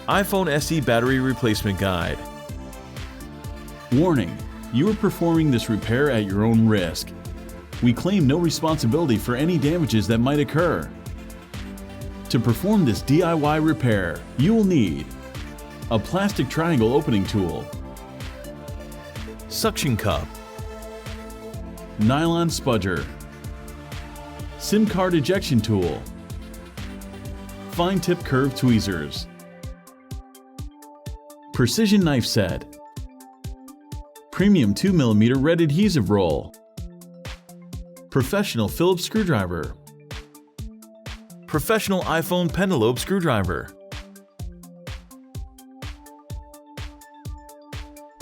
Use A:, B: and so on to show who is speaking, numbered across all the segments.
A: iPhone SE Battery Replacement Guide.
B: Warning: you are performing this repair at your own risk. We claim no responsibility for any damages that might occur. To perform this DIY repair, you will need a plastic triangle opening tool,
A: Suction cup,
B: nylon spudger, SIM card ejection tool, fine tip curved tweezers, precision knife set, premium 2mm red adhesive roll, professional Phillips screwdriver,
A: professional iPhone pentalobe screwdriver.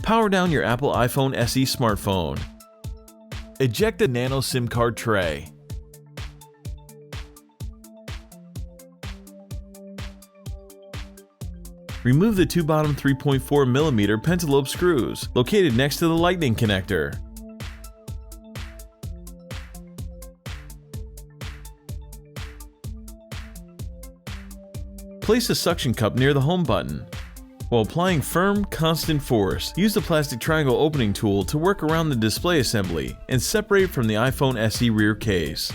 A: Power down your Apple iPhone SE smartphone. Eject a nano SIM card tray. Remove the two bottom 3.4mm pentalobe screws located next to the lightning connector. Place a suction cup near the home button. While applying firm, constant force, use the plastic triangle opening tool to work around the display assembly and separate from the iPhone SE rear case.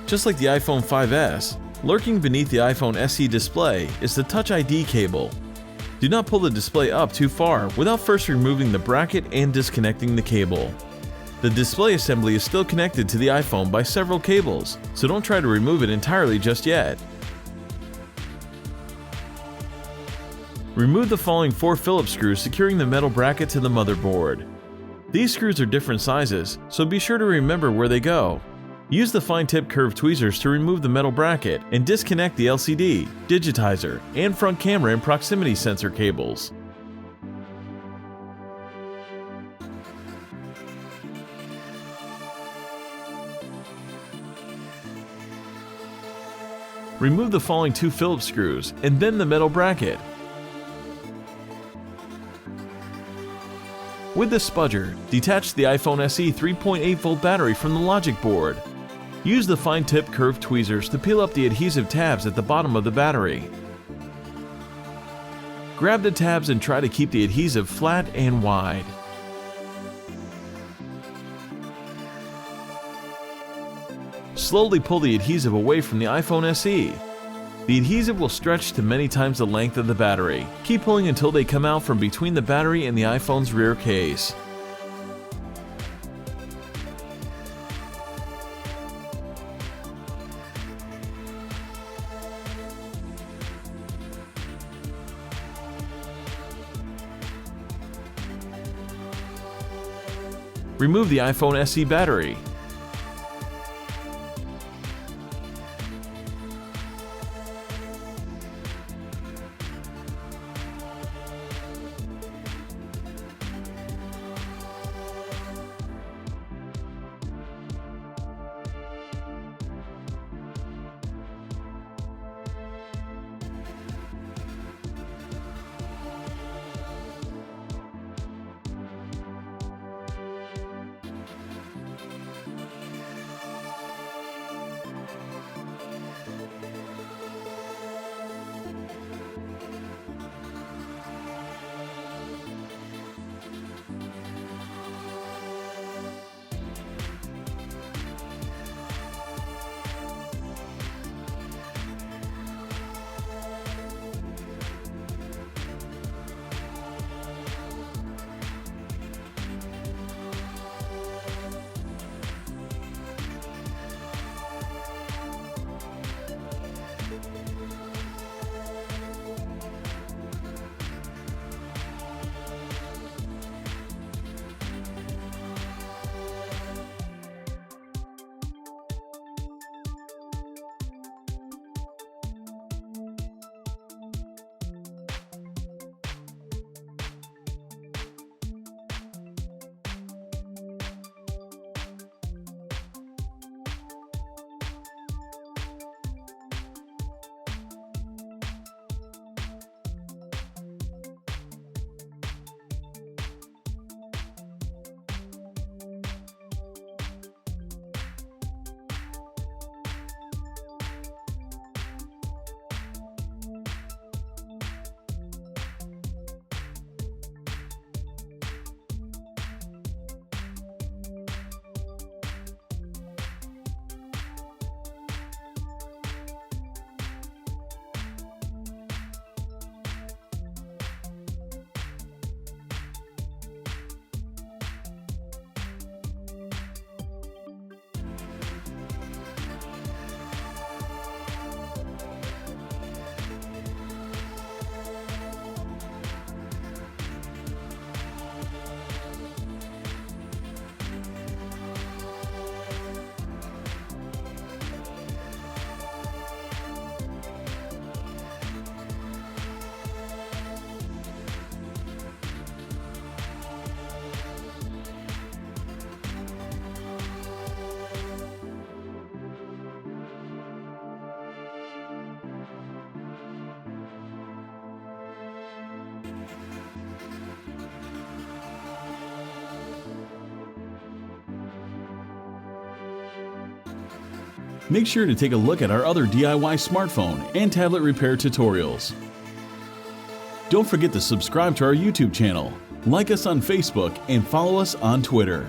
A: Just like the iPhone 5S, lurking beneath the iPhone SE display is the Touch ID cable. Do not pull the display up too far without first removing the bracket and disconnecting the cable. The display assembly is still connected to the iPhone by several cables, so don't try to remove it entirely just yet. Remove the following 4 Phillips screws securing the metal bracket to the motherboard. These screws are different sizes, so be sure to remember where they go. Use the fine tip curved tweezers to remove the metal bracket and disconnect the LCD, digitizer, and front camera and proximity sensor cables. Remove the following 2 Phillips screws and then the metal bracket. With the spudger, detach the iPhone SE 3.8-volt battery from the logic board. Use the fine tip curved tweezers to peel up the adhesive tabs at the bottom of the battery. Grab the tabs and try to keep the adhesive flat and wide. Slowly pull the adhesive away from the iPhone SE. The adhesive will stretch to many times the length of the battery. Keep pulling until they come out from between the battery and the iPhone's rear case. Remove the iPhone SE battery.
B: Make sure to take a look at our other DIY smartphone and tablet repair tutorials. Don't forget to subscribe to our YouTube channel, like us on Facebook, and follow us on Twitter.